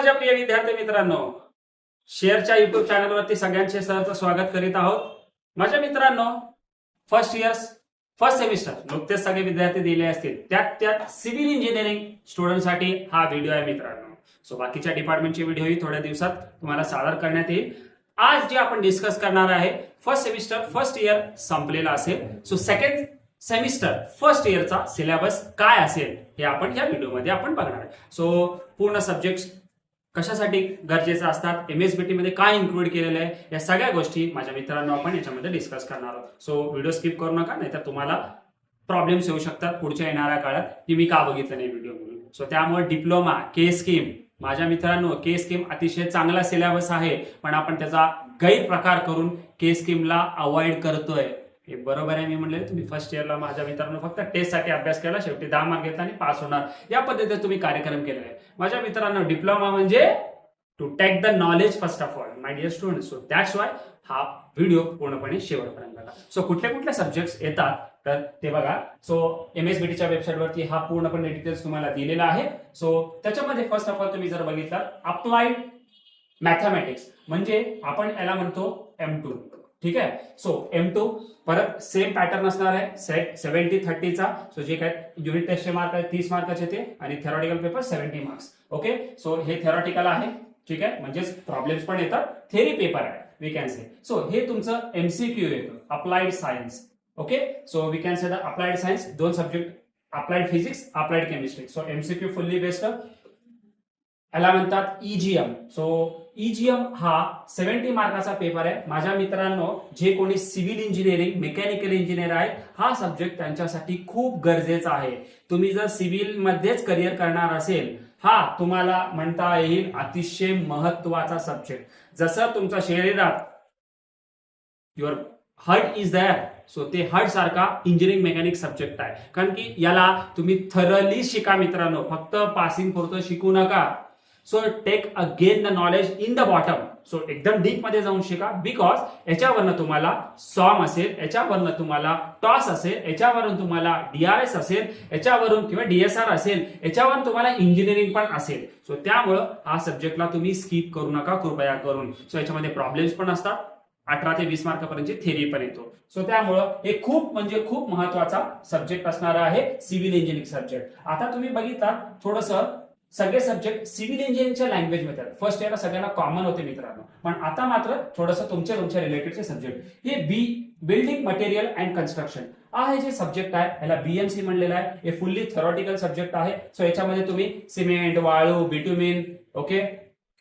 माझ्या प्रिय विद्यार्थी मित्रांनो, शेअरच्या युट्यूब चॅनलवरती सगळ्यांचे सहर्ष स्वागत करीत आहोत. माझ्या मित्रांनो, फर्स्ट सेमिस्टर नुकतेच सगळे विद्यार्थी दिले असतील, त्यात सिव्हिल इंजिनिअरिंग स्टुडंटसाठी हा व्हिडिओ आहे मित्रांनो. सो बाकीच्या डिपार्टमेंटचे व्हिडिओही थोड्या दिवसात तुम्हाला सादर करण्यात येईल. आज जे आपण डिस्कस करणार आहे, फर्स्ट सेमिस्टर फर्स्ट इयर संपलेला असेल. सो सेकंड सेमिस्टर फर्स्ट इयरचा सिलेबस काय असेल हे आपण या व्हिडिओमध्ये आपण बघणार आहे. सो पूर्ण सब्जेक्ट कशासाठी गरजेचे असतात, MSBT मध्ये काय इन्क्लूड केलेलं आहे, या सगळ्या गोष्टी माझ्या मित्रांनो आपण याच्यामध्ये डिस्कस करणार आहोत. सो व्हिडिओ स्किप करू नका, नाहीतर तुम्हाला प्रॉब्लेम्स येऊ शकतात पुढच्या येणाऱ्या काळात की मी का बघितलं नाही व्हिडिओ म्हणून. सो त्यामुळे डिप्लोमा के स्कीम, माझ्या मित्रांनो, के स्कीम अतिशय चांगला सिलेबस आहे, पण आपण त्याचा गैरप्रकार करून के स्कीमला अवॉइड करतोय. हे बरोबर आहे. मी म्हणले तुम्ही फर्स्ट इयरला माझ्या मित्रांनो फक्त टेस्टसाठी अभ्यास केला, शेवटी 10 मार्क घेतला आणि पास होणार, या पद्धतीने तुम्ही कार्यक्रम केलेला आहे. माझ्या मित्रांनो, डिप्लोमा म्हणजे to take the knowledge first of all my dear student. So that's why हा व्हिडिओ पूर्णपणे शेवटपर्यंत बघा. सो कुठले सब्जेक्ट्स येतात तर ते बघा. सो MSBTच्या वेबसाईटवरती हा पूर्णपणे डिटेल्स तुम्हाला दिलेला आहे. सो त्याच्यामध्ये फर्स्ट ऑफ ऑल तुम्ही जर बघितलं, अप्लाइड मॅथमॅटिक्स म्हणजे आपण याला म्हणतो M2. ठीक आहे. सो M2 परत सेम पॅटर्न असणार आहे, 70-30चा. सो जे काय युनिट टेस्टचे मार्क आहे 30 मार्काचे ते, आणि theoretical paper 70 marks. Okay. So हे थेरॉटिकल आहे. ठीक आहे. म्हणजेच प्रॉब्लेम्स पण येतात, थेरी पेपर आहे वी कॅन से. सो हे तुमचं MCQ येतं, applied science. Okay. So we can say the applied science, 2 subject, applied physics, applied chemistry. So MCQ fully based. याला म्हणतात EGM. सो EGM हा 70 मार्काचा पेपर आहे. माझ्या मित्रांनो, जे कोणी सिव्हिल इंजिनिअरिंग, मेकॅनिकल इंजिनियर आहे, हा सब्जेक्ट त्यांच्यासाठी खूप गरजेचा आहे. तुम्ही जर सिव्हिल मध्येच करिअर करणार असेल, हा तुम्हाला म्हणता येईल अतिशय महत्वाचा सब्जेक्ट. जसं तुमच्या शरीरात your heart is there, so ते हार्ट सारखा इंजिनिअरिंग मेकॅनिक सब्जेक्ट आहे. कारण की याला तुम्ही थरली शिका मित्रांनो, फक्त पासिंग पुरतं शिकू नका. So take again the knowledge in the bottom. So एकदम डीप मध्ये जाऊन शिका, बिकॉज याच्यावरनं तुम्हाला सॉम असेल, याच्यावरनं तुम्हाला टॉस असेल, याच्यावरून तुम्हाला DRS असेल, याच्यावरून किंवा DSR असेल, याच्यावरून तुम्हाला इंजिनिअरिंग पण असेल. सो त्यामुळं हा सब्जेक्टला तुम्ही स्किप करू नका कृपया करून. सो याच्यामध्ये प्रॉब्लेम्स पण असतात, 18 ते 20 मार्कापर्यंतची थेरी पण येतो. सो त्यामुळं हे खूप म्हणजे खूप महत्वाचा सब्जेक्ट असणार आहे, सिव्हिल इंजिनिअरिंग सब्जेक्ट. आता तुम्ही बघितला थोडंसं सगळे सब्जेक्ट सिव्हिल इंजिनिअरिंगच्या लँग्वेज मध्ये फर्स्ट इयरला सगळ्यांना कॉमन होते मित्रांनो, पण आता मात्र थोडंसं तुमच्या रिलेटेडचे सब्जेक्ट, हे बिल्डिंग मटेरियल अँड कन्स्ट्रक्शन हा जे सब्जेक्ट आहे, याला BMC म्हणलेला आहे. हे फुल्ली थेरॉटिकल सब्जेक्ट आहे. सो याच्यामध्ये तुम्ही सिमेंट, वाळू, बिट्युमिन, ओके,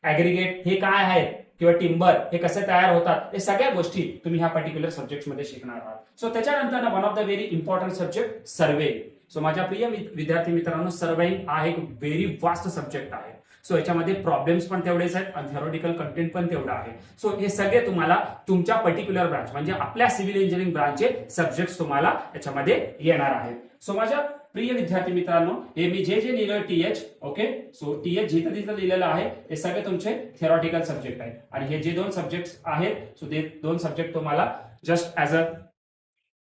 ऍग्रिगेट हे काय आहेत किंवा टिंबर हे कसे तयार होतात, हे सगळ्या गोष्टी तुम्ही ह्या पर्टिक्युलर सब्जेक्ट मध्ये शिकणार आहात. सो त्याच्यानंतर one of the very important subject survey. So माझ्या प्रिय विद्यार्थी मित्रांनो, सर्वेइंग हा एक व्हेरी वास्ट सब्जेक्ट आहे. सो याच्यामध्ये प्रॉब्लेम्स पण तेवढेच आहेत आणि थेरॉटिकल कंटेंट पण तेवढा आहे. सो हे सगळे तुम्हाला तुमच्या पर्टिक्युलर ब्रांच म्हणजे आपल्या सिव्हिल इंजिनिअरिंग ब्रांचचे सब्जेक्ट तुम्हाला याच्यामध्ये येणार आहेत. सो माझ्या प्रिय विद्यार्थी मित्रांनो, हे मी जे लिहिलं TH, ओके. सो TH जिथं लिहिलेलं आहे हे सगळे तुमचे थेरॉटिकल सब्जेक्ट आहेत, आणि हे जे 2 सब्जेक्ट आहेत, सो ते 2 सब्जेक्ट तुम्हाला जस्ट ऍज अ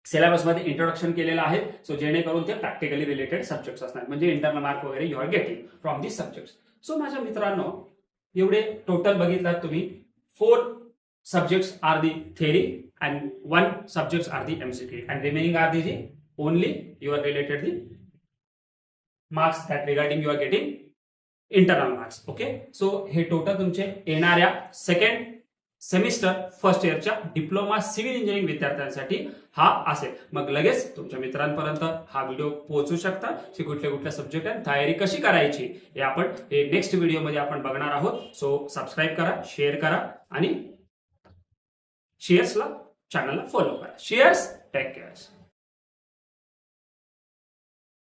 सिलेबस मध्ये इंट्रोडक्शन केलेलं आहे. सो जेणेकरून ते प्रॅक्टिकली रिलेटेड सब्जेक्ट्स असणार, म्हणजे इंटरनल मार्क वगैरे you are getting from this subjects. So माझ्या मित्रांनो, एवढे टोटल बघितलात तुम्ही, 4 subjects are the theory and 1 subjects are the MCQ, and remaining are the only you are related the marks that regarding you are getting internal marks. Okay. So हे total तुमचे येणाऱ्या second semester first इयरच्या diploma civil engineering विद्यार्थ्यांसाठी हा असेल. मग लगेच तुमच्या मित्रांपर्यंत हा व्हिडिओ पोहोचू शकता की कुठले सब्जेक्ट आहेत, तयारी कशी करायची हे आपण नेक्स्ट व्हिडिओमध्ये आपण बघणार आहोत. सो सबस्क्राईब करा, शेअर करा आणि चॅनलला फॉलो करा. Shares, take care.